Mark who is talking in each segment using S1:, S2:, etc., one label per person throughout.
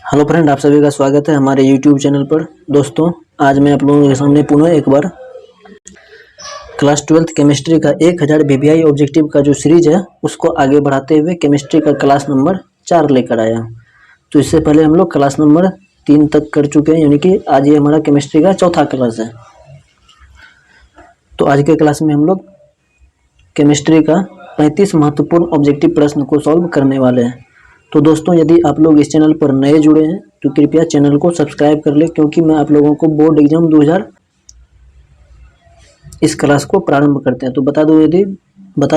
S1: Hello friend, आप सभी का स्वागत है हमारे यूट्यूब चैनल पर। दोस्तों, आज मैं आप लोगों के सामने पुनः एक बार क्लास 12th केमिस्ट्री का 1000 VBI ऑब्जेक्टिव का जो सीरीज है उसको आगे बढ़ाते हुए केमिस्ट्री का क्लास नंबर 4 लेकर आया। तो इससे पहले हम लोग क्लास नंबर 3 तक कर चुके हैं, यानी कि आज ये हमारा केमिस्ट्री का चौथा क्लास है। तो आज के क्लास में हम लोग केमिस्ट्री का 35 महत्वपूर्ण ऑब्जेक्टिव प्रश्न को सॉल्व करने वाले हैं। तो दोस्तों, यदि आप लोग इस चैनल पर नए जुड़े हैं तो कृपया चैनल को सब्सक्राइब कर लें, क्योंकि मैं आप लोगों को बोर्ड एग्जाम 2000 इस क्लास को प्रारंभ करते हैं। तो बता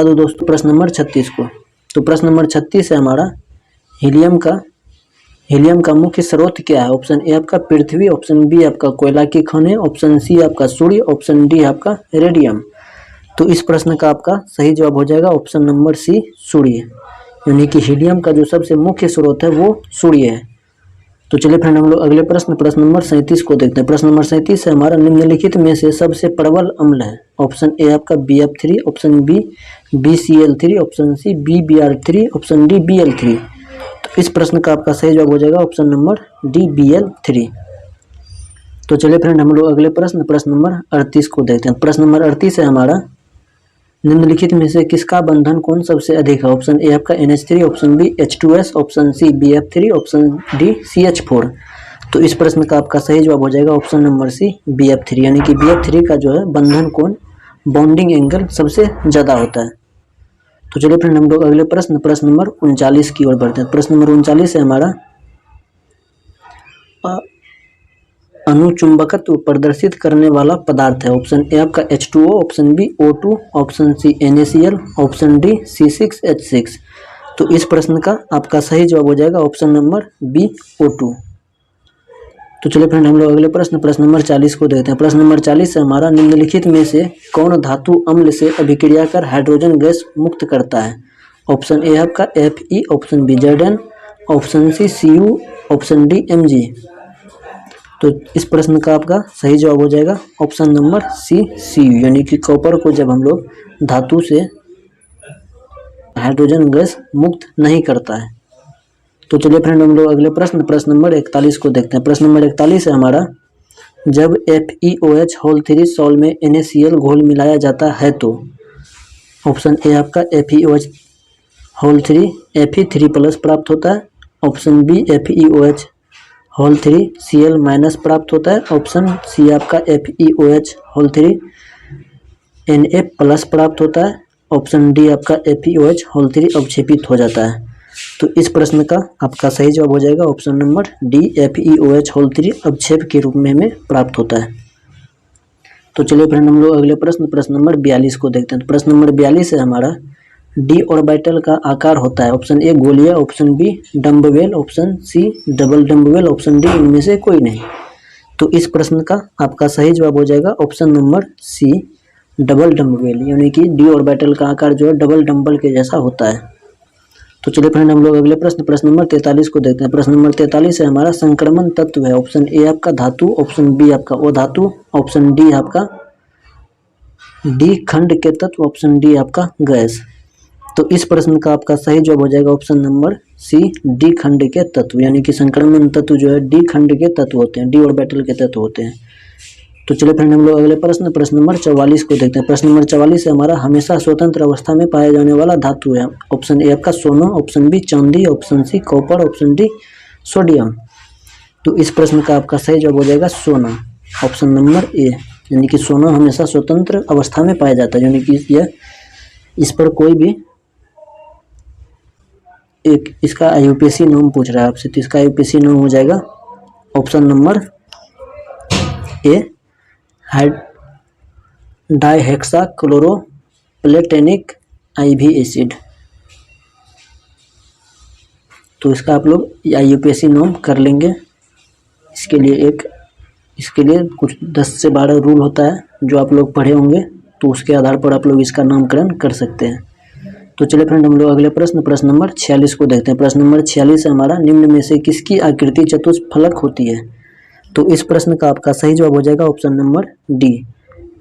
S1: दो दोस्तों प्रश्न नंबर 36 को। तो प्रश्न नंबर 36 है हमारा, हीलियम का मुख्य स्रोत क्या है? ऑप्शन ए आपका पृथ्वी, ऑप्शन बी आपका कोयला की खानें, ऑप्शन सी आपका सूर्य, ऑप्शन डी आपका रेडियम। तो इस प्रश्न का आपका सही जवाब हो जाएगा ऑप्शन नंबर सी, सूर्य। यानी कि हीलियम का जो सबसे मुख्य स्रोत है वो सूर्य है। तो चलिए फ्रेंड, हम लोग अगले प्रश्न नंबर 37 को देखते हैं। प्रश्न नंबर 37 है हमारा, निम्नलिखित में से सबसे प्रबल अम्ल है? ऑप्शन ए आपका BF3, option B BCl3, option C BBr3, option D Bl3। तो इस प्रश्न का आपका सही जवाब हो जाएगा ऑप्शन नंबर डी Bl3। तो चलिए फ्रेंड, हम लोग अगले प्रश्न नंबर 38 को देखते हैं। प्रश्न नंबर 38 है हमारा, निम्नलिखित में से किसका बंधन कोण सबसे अधिक है? ऑप्शन ए आपका NH3, option B H2S, option C BF3, option D CH4। तो इस प्रश्न का आपका सही जवाब हो जाएगा ऑप्शन नंबर सी BF3। यानी कि BF3 का जो है बंधन कोण, बॉन्डिंग एंगल सबसे ज़्यादा होता है। तो चलिए फ्रेंड, हम लोग अगले प्रश्न नंबर 39 की ओर बढ़ते हैं। प्रश्न नंबर 39 है हमारा, अनुचुंबकत्व प्रदर्शित करने वाला पदार्थ है? ऑप्शन ए आपका H2O, option B O2, option C NaCl, option D C6H6। तो इस प्रश्न का आपका सही जवाब हो जाएगा ऑप्शन नंबर बी O2। तो चलिए फ्रेंड, हम लोग अगले प्रश्न नंबर 40 को देखते हैं। प्रश्न नंबर 40 है हमारा, निम्नलिखित में से कौन धातु अम्ल से अभिक्रिया कर हाइड्रोजन गैस मुक्त करता है? ऑप्शन ए आपका Fe, option B Zn, option C Cu, option D Mg। तो इस प्रश्न का आपका सही जवाब हो जाएगा ऑप्शन नंबर सी Cu। यानी कि कॉपर को जब हम लोग धातु से हाइड्रोजन गैस मुक्त नहीं करता है। तो चलिए फ्रेंड, हम लोग अगले प्रश्न नंबर 41 को देखते हैं। प्रश्न नंबर 41 है हमारा, जब FeOH3 सॉल्व में NaCl घोल मिलाया जाता है तो? ऑप्शन ए आपका FeOH3 Fe3+ प्राप्त होता है, ऑप्शन बी FeOH3 Cl- प्राप्त होता है, ऑप्शन सी आपका FeOH3 Na+ प्राप्त होता है, ऑप्शन डी आपका FeOH3 अवक्षेपित हो जाता है। तो इस प्रश्न का आपका सही जवाब हो जाएगा ऑप्शन नंबर डी FeOH3 अवक्षेप के रूप में हमें प्राप्त होता है। तो चलिए फ्रेंड, हम लोग अगले प्रश्न नंबर 42 को देखते हैं। तो प्रश्न नंबर 42 है हमारा, डी ऑर्बिटल का आकार होता है? ऑप्शन ए गोलीय, option B dumbbell, option C double dumbbell, option D इनमें से कोई नहीं। तो इस प्रश्न का आपका सही जवाब हो जाएगा ऑप्शन नंबर सी डबल डम्बवेल। यानी कि डी ऑर्बिटल का आकार जो है डबल डम्बल के जैसा होता है। तो चलिए फ्रेंड, हम लोग अगले प्रश्न नंबर 43 को देखते हैं। प्रश्न नंबर 43 है हमारा, संक्रमण तत्व है? ऑप्शन ए आपका धातु, ऑप्शन बी आपका अधातु, ऑप्शन डी आपका डी खंड के तत्व, ऑप्शन डी आपका गैस। तो इस प्रश्न का आपका सही जवाब हो जाएगा ऑप्शन नंबर सी डी खंड के तत्व। यानी कि संक्रमण तत्व जो है डी खंड के तत्व होते हैं, डी ऑर्बिटल के तत्व होते हैं। तो चलिए फ्रेंड, हम लोग अगले प्रश्न नंबर 44 को देखते हैं। प्रश्न नंबर 44 है हमारा, हमेशा स्वतंत्र अवस्था में पाया जाने वाला धातु है? ऑप्शन ए आपका सोना, ऑप्शन बी चांदी, option C copper, option D sodium. तो इस प्रश्न का आपका सही जवाब हो जाएगा सोना, ऑप्शन नंबर ए। यानी कि सोना हमेशा स्वतंत्र अवस्था में पाया जाता है। यानी कि यह इस पर कोई भी एक इसका IUPAC नाम पूछ रहा है आपसे, तो इसका IUPAC नाम हो जाएगा option number A dihexa chloroplatinic IV acid. तो इसका आप लोग IUPAC नाम कर लेंगे। इसके लिए कुछ 10 से 12 रूल होता है जो आप लोग पढ़े होंगे, तो उसके आधार पर आप लोग इसका नामकरण कर सकते हैं। तो चलिए फ्रेंड, हम लोग अगले प्रश्न नंबर 46 को देखते हैं। प्रश्न नंबर 46 है हमारा, निम्न में से किसकी आकृति चतुष्फलक होती है? तो इस प्रश्न का आपका सही जवाब हो जाएगा ऑप्शन नंबर डी,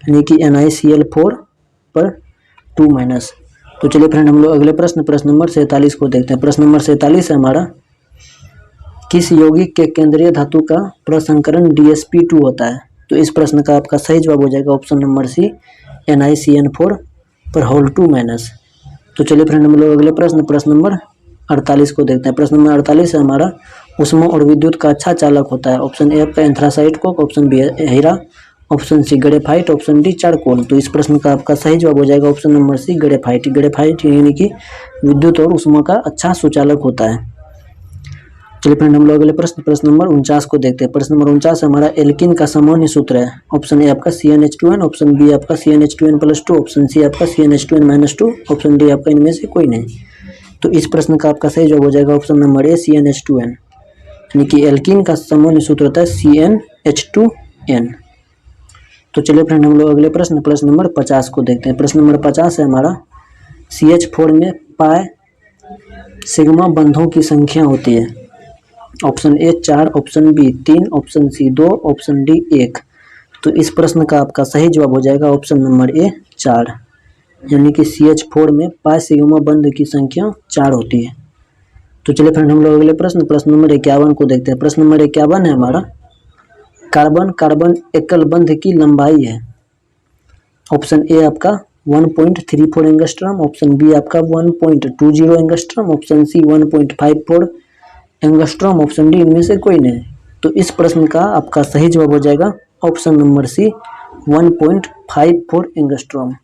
S1: यानी कि NiCl4 पर 2-। तो चलिए फ्रेंड, हम लोग अगले प्रश्न नंबर 47 को देखते हैं। प्रश्न नंबर 47 है हमारा, किस यौगिक के केंद्रीय धातु का प्रसंकरण DsP2 होता है? तो इस प्रश्न का आपका सही जवाब हो जाएगा ऑप्शन नंबर सी, NiCN4 पर होल 2 माइनस। तो चलिए फ्रेंड हम लोग अगले प्रश्न नंबर 48 को देखते हैं। प्रश्न नंबर 48 है हमारा, उष्मा और विद्युत का अच्छा चालक होता है। ऑप्शन ए आपका एंथ्रासाइट कोक, ऑप्शन बी हीरा, option C graphite, option D charcoal. तो इस प्रश्न का आपका सही जवाब हो जाएगा option number C, graphite. Graphite यानी कि विद्युत और उष्मा का अच्छा सुचालक होता है। चलिए फ्रेंड हम लोग अगले प्रश्न नंबर 49 को देखते हैं। प्रश्न नंबर 49 हमारा, एल्किन का सामान्य सूत्र है। ऑप्शन ए आपका CnH2n, ऑप्शन बी आपका CnH2n+2, ऑप्शन सी आपका CnH2n-2, ऑप्शन डी आपका इनमें से कोई नहीं। तो इस प्रश्न का आपका सही जवाब हो जाएगा ऑप्शन नंबर ए, CnH2n। यानी कि एल्किन का सामान्य सूत्र होता है CnH2n। तो चलिए फ्रेंड हम लोग अगले प्रश्न नंबर 50 को देखते हैं। प्रश्न नंबर 50 है हमारा, CH4 में पाई सिग्मा बंधों की संख्या होती है। Option A 4, option B 3, option C 2, option D 1। तो इस प्रश्न का आपका सही जवाब हो जाएगा ऑप्शन नंबर ए 4। यानी कि CH4 में पाई सिग्मा बंध की संख्या 4 होती है। तो चलिए फ्रेंड हम लोग अगले प्रश्न नंबर 51 को देखते हैं। प्रश्न नंबर 51 है हमारा, कार्बन कार्बन एकल बंध की लंबाई है। ऑप्शन ए आपका 1.34 एंगस्ट्रॉम, ऑप्शन बी आपका 1.20 angstrom, option C 1.54 angstrom, option D इनमें से कोई नहीं। तो इस प्रश्न का आपका सही जवाब हो जाएगा ऑप्शन नंबर सी, 1.54 एंगस्ट्रॉम।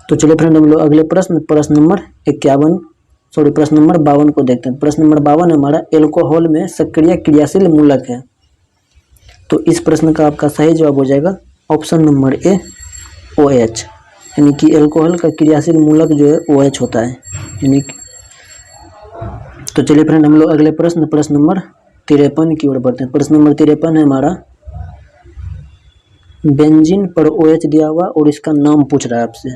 S1: तो चलिए फ्रेंड हम लोग अगले प्रश्न नंबर 52 को देखते हैं। प्रश्न नंबर 52 हमारा, एल्कोहल में सक्रिय क्रियाशील मूलक है। तो इस प्रश्न का आपका सही जवाब हो जाएगा ऑप्शन नंबर ए, OH। यानी कि एल्कोहल का क्रियाशील मूलक जो है OH होता है। यानी तो चलिए फ्रेंड हम लोग अगले प्रश्न नंबर 53 की ओर बढ़ते हैं। प्रश्न नंबर 53 है हमारा, बेंजीन पर OH दिया हुआ और इसका नाम पूछ रहा है आपसे।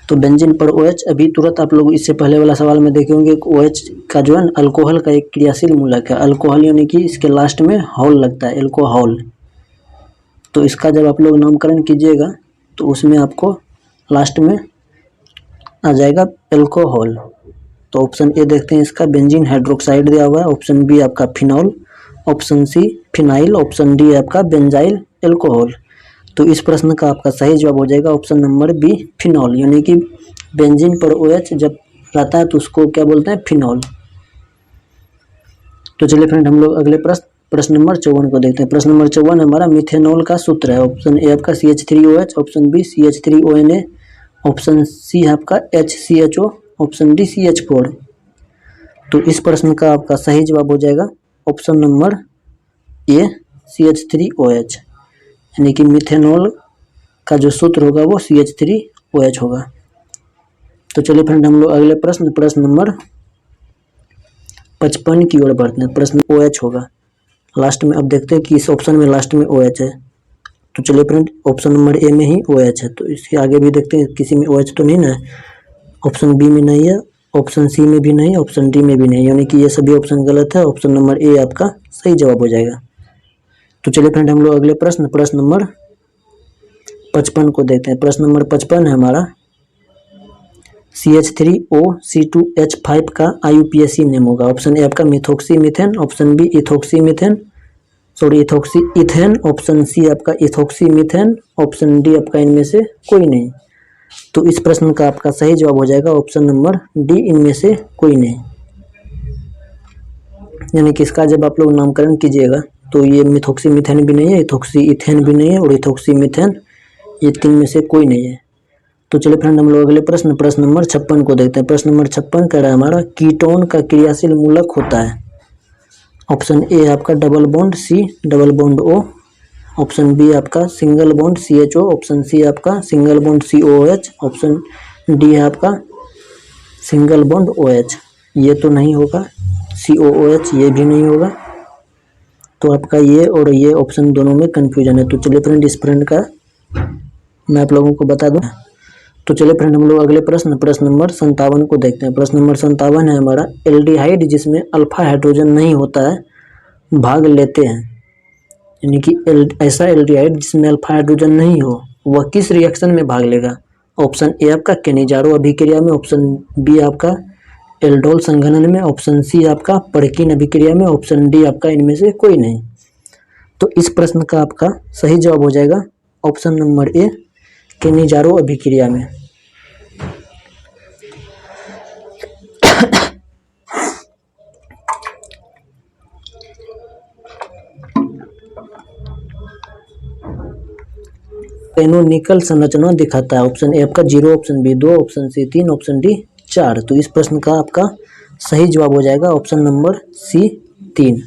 S1: तो बेंजीन पर OH, अभी तुरंत आप लोग इससे पहले वाला सवाल में देखे होंगे OH का जो है अल्कोहल का एक क्रियाशील मूलक है। अल्कोहल यानी कि इसके लास्ट में हॉल लगता है, एल्कोहल। तो इसका जब आप लोग नामकरण कीजिएगा तो उसमें आपको लास्ट में आ जाएगा एल्कोहल। तो ऑप्शन ए देखते हैं इसका, बेंजीन हाइड्रोक्साइड दिया हुआ है, ऑप्शन बी आपका phenol, option C phenyl, option D आपका बेंजाइल एल्कोहल। तो इस प्रश्न का आपका सही जवाब हो जाएगा ऑप्शन नंबर बी, फिनॉल। यानी कि बेंजीन पर OH जब रहता है तो उसको क्या बोलते हैं, फिनॉल। तो चलिए फ्रेंड हम लोग अगले प्रश्न नंबर 54 को देखते हैं। प्रश्न नंबर 54 हमारा, मिथेनॉल का सूत्र है। ऑप्शन ए आपका CH3OH, option B CH3ONA, option C आपका HCHO, ऑप्शन डी CH4। तो इस प्रश्न का आपका सही जवाब हो जाएगा ऑप्शन नंबर ए, CH3OH। यानी कि मिथेनॉल का जो सूत्र होगा वो CH3OH होगा। तो चलिए फ्रेंड हम लोग अगले प्रश्न नंबर 55 की ओर बढ़ते हैं। प्रश्न OH होगा लास्ट में। अब देखते हैं कि इस ऑप्शन में लास्ट में OH है। तो चलिए फ्रेंड ऑप्शन नंबर ए में ही OH है। तो इसके आगे भी देखते हैं किसी में OH तो नहीं ना। ऑप्शन बी में नहीं है, ऑप्शन सी में भी नहीं, ऑप्शन डी में भी नहीं। यानी कि ये सभी ऑप्शन गलत है। ऑप्शन नंबर ए आपका सही जवाब हो जाएगा। तो चलिए फ्रेंड हम लोग अगले प्रश्न नंबर 55 को देखते हैं। प्रश्न नंबर 55 है हमारा, CH3OC2H5 का IUPAC नेम होगा। ऑप्शन ए आपका methoxy methane, option B ethoxy ethane, option C आपका इथोक्सी मीथेन, ऑप्शन डी आपका इनमें से कोई नहीं। तो इस प्रश्न का आपका सही जवाब हो जाएगा ऑप्शन नंबर डी, इनमें से कोई नहीं। यानी कि इसका जब आप लोग नामकरण कीजिएगा तो ये मिथोक्सी मीथेन भी नहीं है, इथोक्सी इथेन भी नहीं है और इथोक्सी मीथेन, ये तीन में से कोई नहीं है। तो चलिए फ्रेंड हम लोग अगले प्रश्न नंबर 56 को देखते हैं। प्रश्न नंबर 56 कह रहा है हमारा, कीटोन का क्रियाशील मूलक होता है। ऑप्शन ए आपका double bond C double bond O, option B आपका single bond CHO, option C आपका single bond COOH, option D है आपका सिंगल बॉन्ड OH। ये तो नहीं होगा, COOH ये भी नहीं होगा। तो आपका ये और ये ऑप्शन दोनों में कन्फ्यूजन है। तो चलिए फ्रेंड इस फ्रेंड का मैं आप लोगों को बता दूं। तो चलिए फ्रेंड हम लोग अगले प्रश्न नंबर 57 को देखते हैं। प्रश्न नंबर 57 है हमारा, एल्डिहाइड जिसमें अल्फा हाइड्रोजन नहीं होता है भाग लेते हैं। यानी कि ऐसा एल्डिहाइड जिसमें अल्फा हाइड्रोजन नहीं हो वह किस रिएक्शन में भाग लेगा। ऑप्शन ए आपका केनिजारो अभिक्रिया में, ऑप्शन बी आपका एल्डोल संघनन में, ऑप्शन सी आपका परकीन अभिक्रिया में, ऑप्शन डी आपका इनमें से कोई नहीं। तो इस प्रश्न का आपका सही जवाब हो जाएगा ऑप्शन नंबर ए, केनिजारो अभिक्रिया में। कैनोनिकल संरचना दिखाता है, ऑप्शन ए आपका 0, option B 2, option C 3, option D 4। तो इस प्रश्न का आपका सही जवाब हो जाएगा ऑप्शन नंबर सी 3।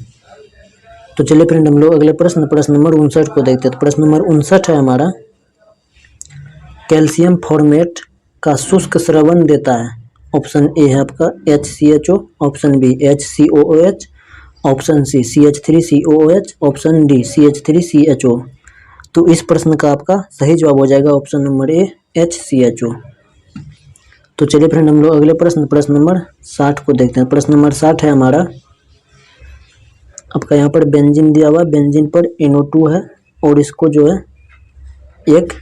S1: तो चलिए फ्रेंड हम लोग अगले प्रश्न नंबर 59 को देखते हैं। तो प्रश्न नंबर 59 है हमारा, कैल्शियम फॉर्मेट का शुष्क स्रवन देता है। ऑप्शन ए है आपका HCHO, option B HCOOH, option C CH3COOH, option D CH3CHO। तो इस प्रश्न का आपका सही जवाब हो जाएगा ऑप्शन नंबर ए HCHO। तो चलिए फ्रेंड हम लोग अगले प्रश्न नंबर 60 को देखते हैं। प्रश्न नंबर 60 है हमारा, आपका यहाँ पर बेंजीन दिया हुआ है, बेंजीन पर NO2 है और इसको जो है एक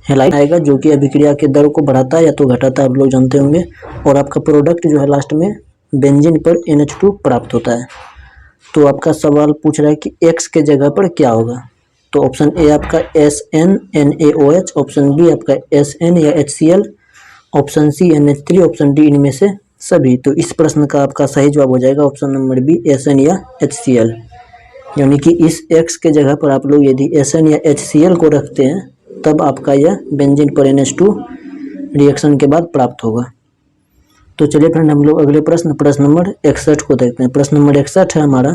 S1: हैलाइड आएगा जो कि अभिक्रिया के दर को बढ़ाता है या तो घटाता है, आप लोग जानते होंगे। और आपका प्रोडक्ट जो है लास्ट में बेंजीन पर NH2 प्राप्त होता है। तो आपका सवाल पूछ रहा है कि X के जगह पर क्या होगा। तो ऑप्शन ए आपका SnNaOH, ऑप्शन बी आपका SN या HCl, option C NH3, option D इनमें से सभी। तो इस प्रश्न का आपका सही जवाब हो जाएगा ऑप्शन नंबर बी SN या HCl। यानी कि इस X के जगह पर आप लोग यदि SN या HCl को रखते हैं तब आपका यह बेंजीन पर NH2 रिएक्शन के बाद प्राप्त होगा। तो चलिए फ्रेंड हम लोग अगले प्रश्न नंबर 61 को देखते हैं। प्रश्न नंबर 61 है हमारा,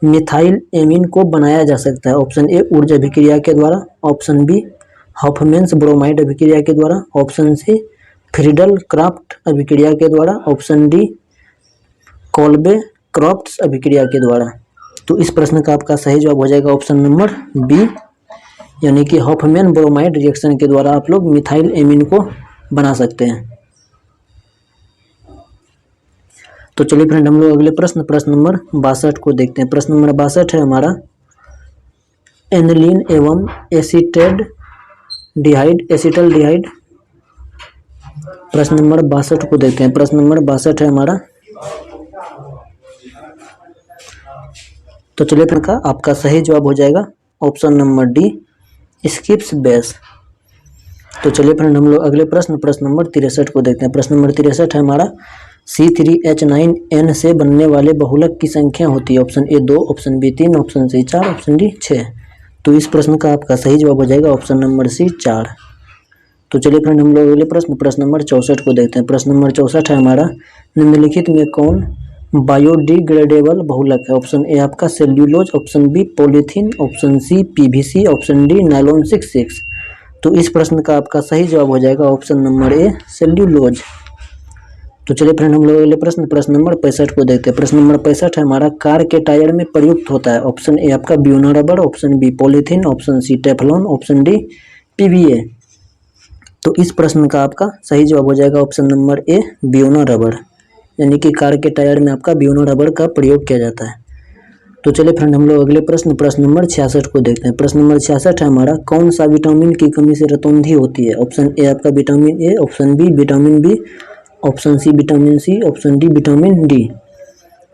S1: मिथाइल एमीन को बनाया जा सकता है। ऑप्शन ए ऊर्जा अभिक्रिया के द्वारा, ऑप्शन बी हॉफमैन्स ब्रोमाइड अभिक्रिया के द्वारा, ऑप्शन सी फ्रीडल क्राफ्ट अभिक्रिया के द्वारा, ऑप्शन डी कोल्बे क्रॉफ्ट्स अभिक्रिया के द्वारा। तो इस प्रश्न का आपका सही जवाब हो जाएगा ऑप्शन नंबर बी, यानी कि हॉफमैन ब्रोमाइड रिएक्शन के द्वारा आप लोग मिथाइल एमीन को बना सकते हैं। तो चलिए फ्रेंड हम लोग अगले प्रश्न नंबर 62 को देखते हैं। प्रश्न नंबर 62 है हमारा, एनिलीन एवं एसिटल डिहाइड। प्रश्न नंबर 62 को देखते हैं। प्रश्न नंबर 62 है हमारा, तो चलिए फ्रेंड का आपका सही जवाब हो जाएगा option number D, skips base. तो चलिए फ्रेंड हम लोग अगले प्रश्न नंबर 63 को देखते हैं। प्रश्न नंबर 63 है हमारा, C3H9N से बनने वाले बहुलक की संख्या होती है। Option A 2, option B 3, option C 4, option D 6। तो इस प्रश्न का आपका सही जवाब हो जाएगा ऑप्शन नंबर सी 4। तो चलिए फ्रेंड हम लोग अगले प्रश्न नंबर 64 को देखते हैं। प्रश्न नंबर 64 है हमारा, निम्नलिखित में कौन बायोडिग्रेडेबल बहुलक है। ऑप्शन ए आपका cellulose, option B polythene, option C PVC, option D nylon 66। तो इस प्रश्न का आपका सही जवाब हो जाएगा ऑप्शन नंबर ए सेल्यूलोज। तो चलिए फ्रेंड हम लोग अगले प्रश्न नंबर 65 को देखते हैं। प्रश्न नंबर 65 है हमारा, कार के टायर में प्रयुक्त होता है। ऑप्शन ए आपका buna rubber, option B polythene, option C Teflon, option D PVA। तो इस प्रश्न का आपका सही जवाब हो जाएगा ऑप्शन नंबर ए ब्यूना रबर, यानी कि कार के टायर में आपका ब्यूना रबर का प्रयोग किया जाता है। तो चलिए फ्रेंड हम लोग अगले प्रश्न नंबर 66 को देखते हैं। प्रश्न नंबर 66 है हमारा, कौन सा विटामिन की कमी से रतौंधी होती है। ऑप्शन ए आपका vitamin A, option B vitamin B, option C vitamin C, option D vitamin D.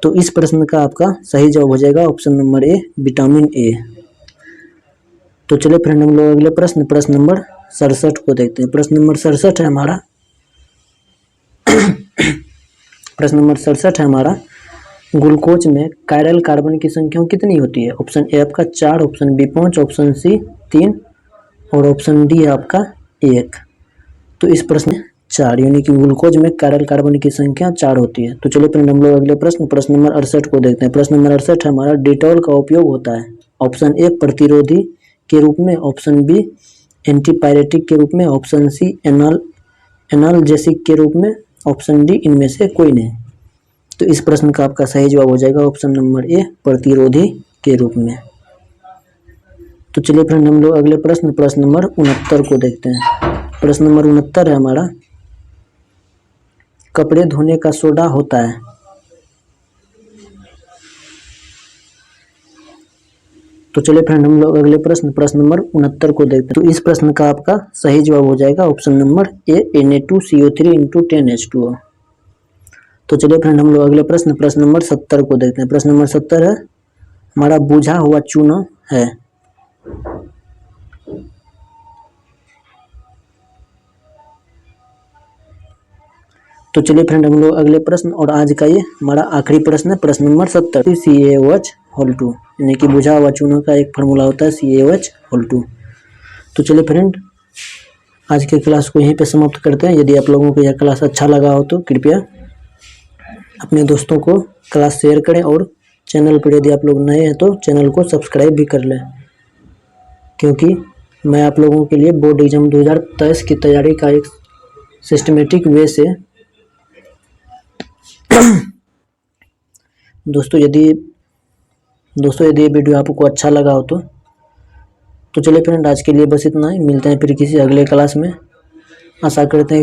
S1: तो इस प्रश्न का आपका सही जवाब हो जाएगा option number A vitamin A. तो चलिए फ्रेंड हम लोग अगले प्रश्न नंबर 67 को देखते हैं। प्रश्न नंबर 67 है हमारा प्रश्न नंबर 67 है हमारा, ग्लूकोज में कायरल कार्बन की संख्या कितनी होती है। ऑप्शन ए आपका 4, ऑप्शन बी 5, ऑप्शन सी 3 और ऑप्शन डी आपका 1। तो इस प्रश्न 4, यानी कि ग्लूकोज में कायरल कार्बन की संख्या 4 होती है। तो चलिए फ्रेंड हम लोग अगले प्रश्न नंबर 68 को देखते हैं। प्रश्न नंबर 68 है हमारा, डिटॉल का उपयोग होता है। ऑप्शन ए प्रतिरोधी के रूप में, ऑप्शन बी एंटीपायरेटिक के रूप में, ऑप्शन सी एनाल्जेसिक के रूप में, ऑप्शन डी इनमें से कोई नहीं। तो इस प्रश्न का आपका सही जवाब हो जाएगा ऑप्शन नंबर ए प्रतिरोधी के रूप में। तो चलिए फ्रेंड हम लोग अगले प्रश्न नंबर 69 को देखते हैं। प्रश्न नंबर 69 है हमारा, कपड़े धोने का सोडा होता है। तो चलिए फ्रेंड हम लोग अगले प्रश्न नंबर 69 को देखते हैं। तो इस प्रश्न का आपका सही जवाब हो जाएगा ऑप्शन नंबर ए Na2CO3 × 10H2O। तो चलिए फ्रेंड हम लोग अगले प्रश्न नंबर 70 को देखते हैं। प्रश्न नंबर 70 है, हमारा बुझा हुआ चूना है। तो चलिए फ्रेंड हम लोग अगले प्रश्न और आज का ये हमारा आखिरी प्रश्न है, प्रश्न नंबर 70, CaOH2 यानी कि बुझा हुआ चूना का एक फार्मूला होता है CaOH2। तो चलिए फ्रेंड आज के क्लास को यहीं पे समाप्त करते हैं। यदि आप लोगों को यह क्लास अच्छा लगा हो तो कृपया अपने दोस्तों को क्लास शेयर करें और चैनल पर यदि आप लोग नए हैं तो चैनल को सब्सक्राइब भी कर लें, क्योंकि मैं आप लोगों के लिए बोर्ड एग्जाम 2023 की तैयारी का एक सिस्टमेटिक वे से दोस्तों यदि ये वीडियो आपको अच्छा लगा हो तो चलिए फ्रेंड आज के लिए बस इतना ही। मिलते हैं फिर किसी अगले क्लास में। आशा करते हैं